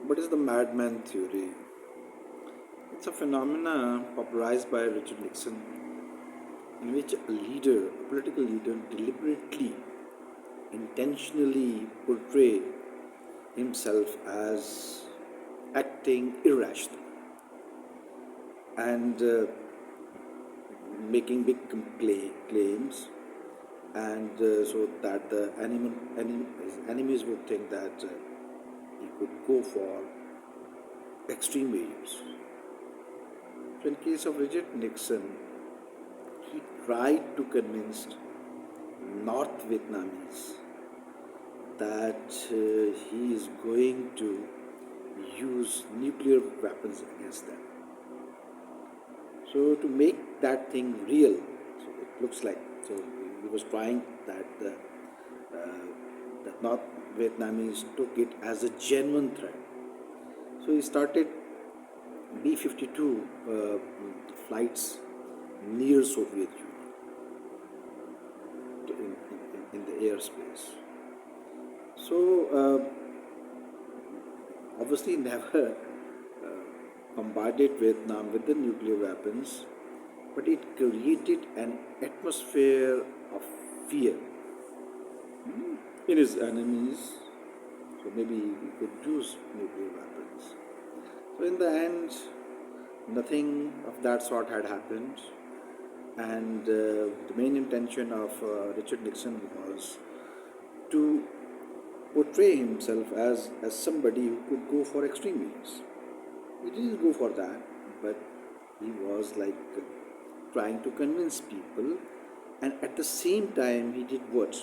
What is the madman theory? It's a phenomena popularized by Richard Nixon in which a political leader, deliberately, intentionally portray himself as acting irrational and making big claims, and so that his enemies would think that he could go for extreme measures. So in case of Richard Nixon, he tried to convince North Vietnamese that he is going to use nuclear weapons against them. So to make that thing real, so it looks like, so he was trying that the North Vietnamese took it as a genuine threat. So he started B-52 flights near Soviet Union in the airspace. So obviously never bombarded Vietnam with the nuclear weapons, but it created an atmosphere of fear in his enemies. So maybe he could use nuclear weapons. So in the end, nothing of that sort had happened, and the main intention of Richard Nixon was to portray himself as somebody who could go for extreme means. He didn't go for that, but he was like trying to convince people, and at the same time, he did what?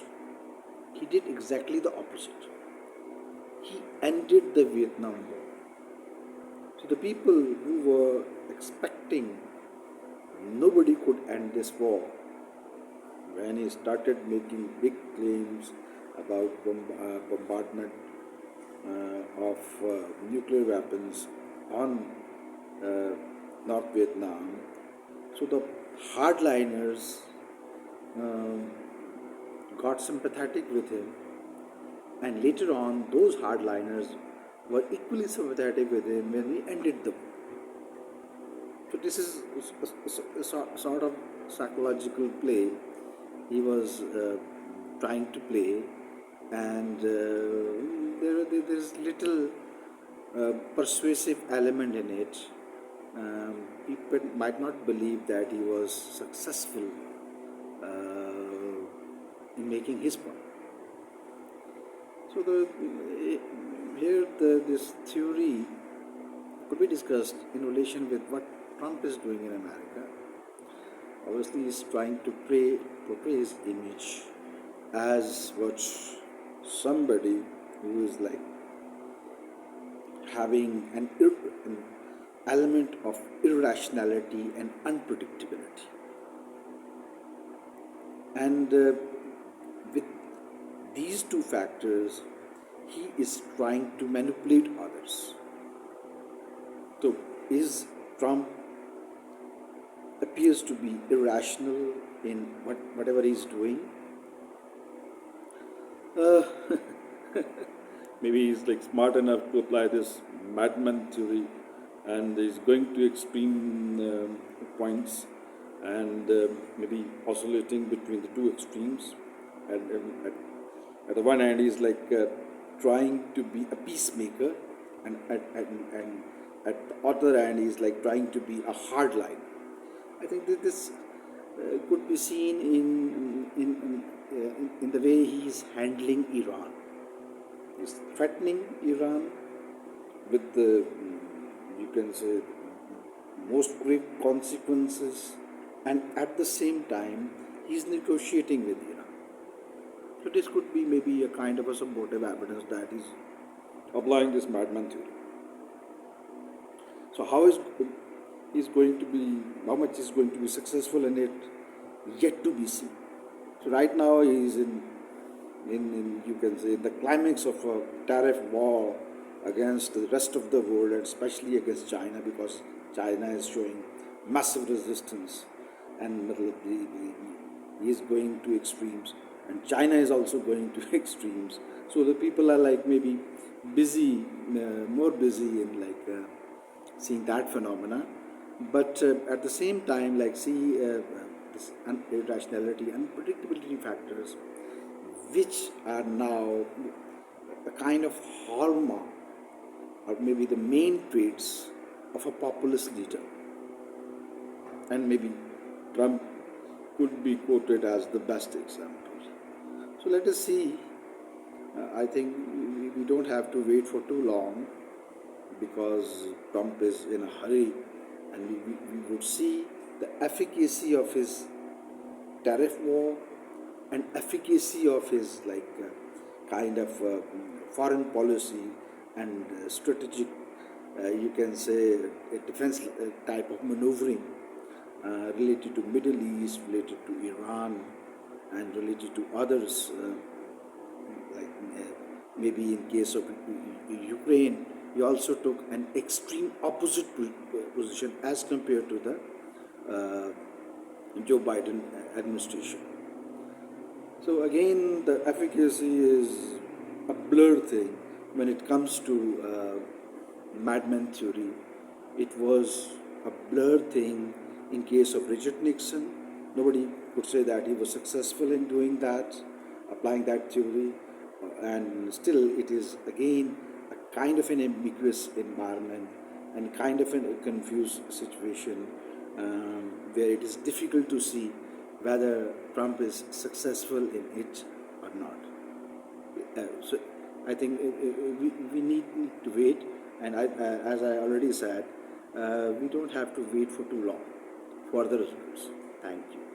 He did exactly the opposite. He ended the Vietnam War. So the people who were expecting nobody could end this war, when he started making big claims about bombardment of nuclear weapons on uh, North Vietnam, so the hardliners um, got sympathetic with him, and later on, those hardliners were equally sympathetic with him when we ended the war. So this is a sort of psychological play he was trying to play, and there's little persuasive element in it. People might not believe that he was successful in making his point. So this theory could be discussed in relation with what Trump is doing in America. Obviously, he's trying to portray his image as what somebody who is like having an element of irrationality and unpredictability. And with these two factors, he is trying to manipulate others. So, is Trump appears to be irrational in whatever he's doing? Uh, Maybe he's like smart enough to apply this madman theory, and he's going to extreme points, and maybe oscillating between the two extremes. And at the one hand, he's like trying to be a peacemaker, and at the other hand, he's like trying to be a hardline. I think that this could be seen in the way he is handling Iran. He's threatening Iran with the, you can say, most grave consequences, and at the same time, he's negotiating with Iran. So this could be maybe a kind of a supportive evidence that he's applying this madman theory. So how much is going to be successful in it, yet to be seen. So right now he is in you can say the climax of a tariff war against the rest of the world, and especially against China, because China is showing massive resistance, and he is going to extremes. and China is also going to extremes. So the people are like maybe busy, more busy in like seeing that phenomena, but at the same time, like see this irrationality, unpredictability factors, which are now a kind of hallmark or maybe the main traits of a populist leader. And maybe Trump could be quoted as the best example. So let us see. I think we don't have to wait for too long because Trump is in a hurry, and we would see the efficacy of his tariff war and efficacy of his like kind of foreign policy and strategic, you can say, a defense type of maneuvering related to Middle East, related to Iran, and related to others, like maybe in case of Ukraine, he also took an extreme opposite position as compared to the Joe Biden administration. So again, the efficacy is a blurred thing when it comes to madman theory. It was a blurred thing in case of Richard Nixon. Nobody could say that he was successful in doing that, applying that theory, and still it is again a kind of an ambiguous environment and kind of a confused situation where it is difficult to see whether Trump is successful in it or not. So I think we need to wait, and as I already said, we don't have to wait for too long for the results. Thank you.